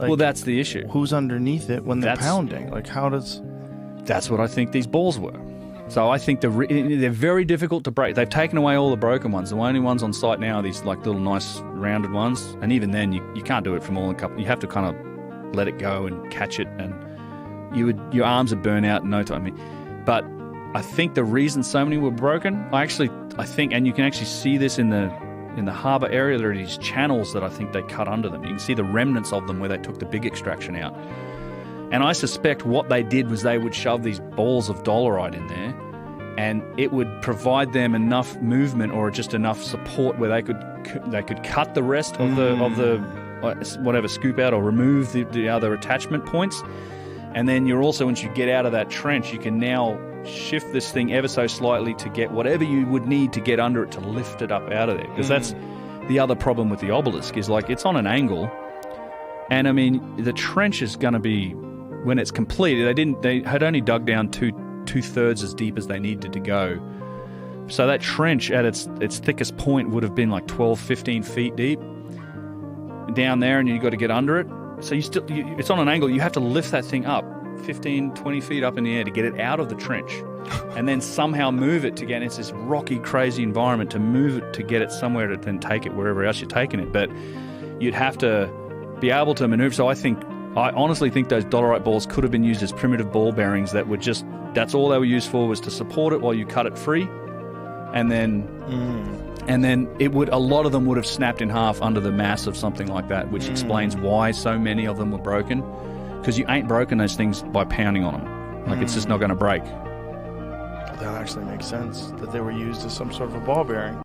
Like, well, that's the issue. Who's underneath it when they're pounding? Like, how does... That's what I think these balls were. So I think they're very difficult to break. They've taken away all the broken ones. The only ones on site now are these like little nice rounded ones. And even then, you can't do it from all in a couple. You have to kind of let it go and catch it, and your arms would burn out in no time. But I think the reason so many were broken, I think, and you can actually see this in the harbour area, there are these channels that I think they cut under them. You can see the remnants of them where they took the big extraction out. And I suspect what they did was they would shove these balls of dolerite in there, and it would provide them enough movement or just enough support where they could cut the rest of the whatever, scoop out or remove the other attachment points. And then you're also, once you get out of that trench, you can now shift this thing ever so slightly to get whatever you would need to get under it to lift it up out of there. Because that's the other problem with the obelisk, is like it's on an angle, and I mean the trench is going to be, when it's complete, they had only dug down two-thirds as deep as they needed to go. So that trench at its thickest point would have been like 12, 15 feet deep down there, and you've got to get under it. So it's on an angle. You have to lift that thing up 15, 20 feet up in the air to get it out of the trench, and then somehow move it to get, it's this rocky, crazy environment, to move it to get it somewhere to then take it wherever else you're taking it. But you'd have to be able to maneuver. So I honestly think those dolerite balls could have been used as primitive ball bearings that were just, that's all they were used for, was to support it while you cut it free. And then a lot of them would have snapped in half under the mass of something like that, which explains why so many of them were broken. Because you ain't broken those things by pounding on them. Like, it's just not going to break. That actually makes sense, that they were used as some sort of a ball bearing.